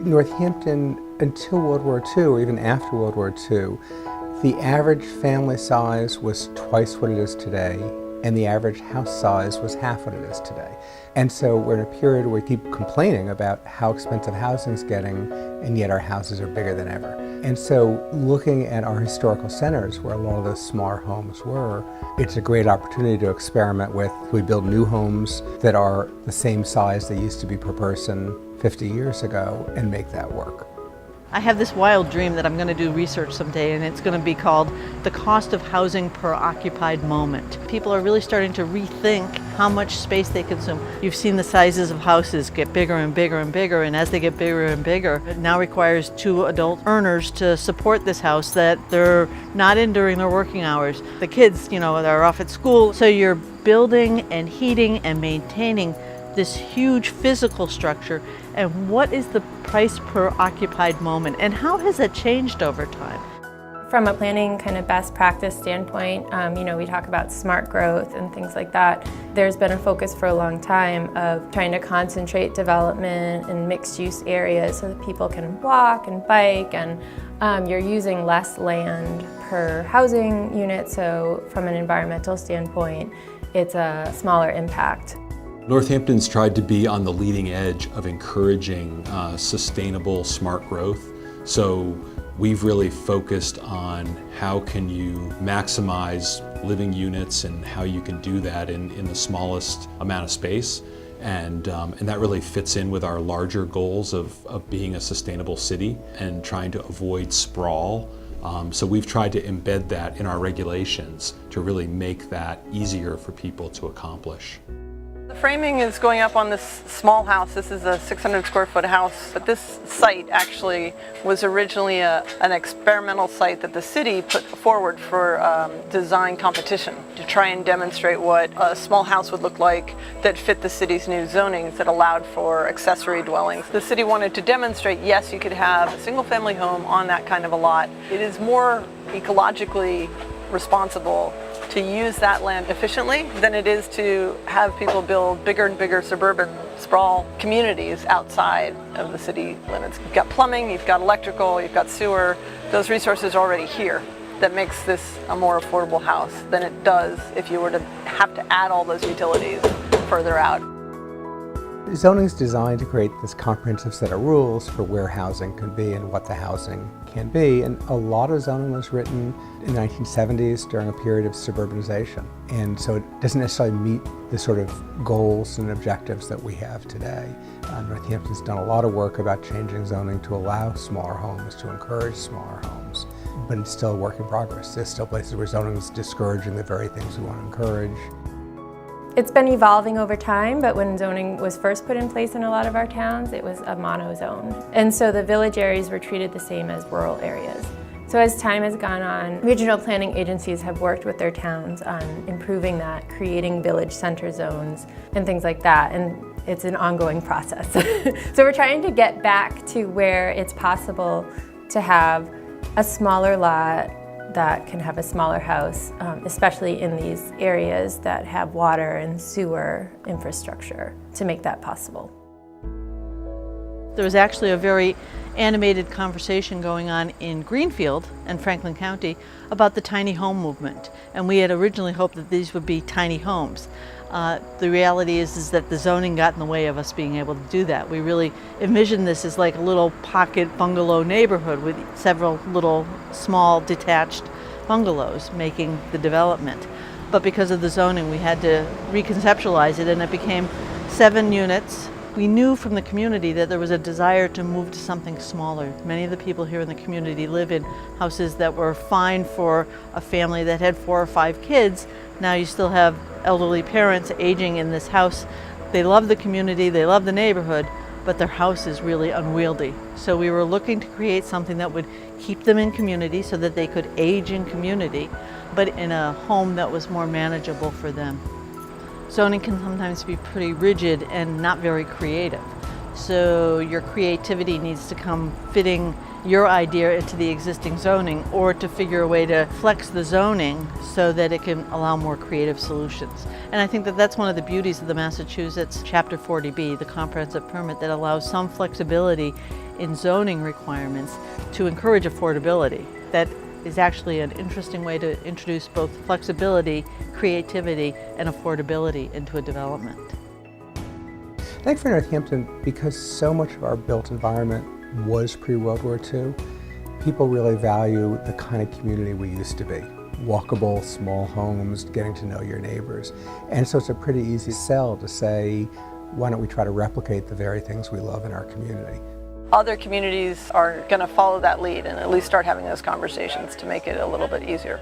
Northampton, until World War II, or even after World War II, the average family size was twice what it is today, and the average house size was half what it is today. And so we're in a period where we keep complaining about how expensive housing's getting, and yet our houses are bigger than ever. And so looking at our historical centers, where a lot of those smaller homes were, it's a great opportunity to experiment with. We build new homes that are the same size they used to be per person 50 years ago and make that work. I have this wild dream that I'm going to do research someday, and it's going to be called the cost of housing per occupied moment. People are really starting to rethink how much space they consume. You've seen the sizes of houses get bigger and bigger and bigger, and as they get bigger and bigger, it now requires 2 adult earners to support this house that they're not in during their working hours. The kids, they're off at school, so you're building and heating and maintaining this huge physical structure. And what is the price per occupied moment, and how has that changed over time? From a planning kind of best practice standpoint, we talk about smart growth and things like that. There's been a focus for a long time of trying to concentrate development in mixed use areas so that people can walk and bike, and you're using less land per housing unit, so from an environmental standpoint, it's a smaller impact. Northampton's tried to be on the leading edge of encouraging sustainable, smart growth. So we've really focused on how can you maximize living units and how you can do that in the smallest amount of space. And that really fits in with our larger goals of being a sustainable city and trying to avoid sprawl. So we've tried to embed that in our regulations to really make that easier for people to accomplish. The framing is going up on this small house. This is a 600 square foot house, but this site actually was originally an experimental site that the city put forward for design competition to try and demonstrate what a small house would look like that fit the city's new zonings that allowed for accessory dwellings. The city wanted to demonstrate, yes, you could have a single family home on that kind of a lot. It is more ecologically responsible to use that land efficiently than it is to have people build bigger and bigger suburban sprawl communities outside of the city limits. You've got plumbing, you've got electrical, you've got sewer. Those resources are already here. That makes this a more affordable house than it does if you were to have to add all those utilities further out. Zoning is designed to create this comprehensive set of rules for where housing can be and what the housing can be, and a lot of zoning was written in the 1970s during a period of suburbanization, and so it doesn't necessarily meet the sort of goals and objectives that we have today. Northampton's done a lot of work about changing zoning to allow smaller homes, to encourage smaller homes, but it's still a work in progress. There's still places where zoning is discouraging the very things we want to encourage. It's been evolving over time, but when zoning was first put in place in a lot of our towns, it was a mono-zone. And so the village areas were treated the same as rural areas. So as time has gone on, regional planning agencies have worked with their towns on improving that, creating village center zones and things like that, and it's an ongoing process. So we're trying to get back to where it's possible to have a smaller lot that can have a smaller house, especially in these areas that have water and sewer infrastructure, to make that possible. There was actually a very animated conversation going on in Greenfield and Franklin County about the tiny home movement, and we had originally hoped that these would be tiny homes. The reality is that the zoning got in the way of us being able to do that. We really envisioned this as like a little pocket bungalow neighborhood with several little small detached bungalows making the development. But because of the zoning, we had to reconceptualize it, and it became 7 units. We knew from the community that there was a desire to move to something smaller. Many of the people here in the community live in houses that were fine for a family that had 4 or 5 kids. Now you still have elderly parents aging in this house. They love the community, they love the neighborhood, but their house is really unwieldy. So we were looking to create something that would keep them in community so that they could age in community, but in a home that was more manageable for them. Zoning can sometimes be pretty rigid and not very creative. So your creativity needs to come fitting your idea into the existing zoning, or to figure a way to flex the zoning so that it can allow more creative solutions. And I think that that's one of the beauties of the Massachusetts Chapter 40B, the comprehensive permit, that allows some flexibility in zoning requirements to encourage affordability. That is actually an interesting way to introduce both flexibility, creativity, and affordability into a development. I think for Northampton, because so much of our built environment was pre-World War II, people really value the kind of community we used to be. Walkable, small homes, getting to know your neighbors. And so it's a pretty easy sell to say, why don't we try to replicate the very things we love in our community? Other communities are going to follow that lead and at least start having those conversations to make it a little bit easier.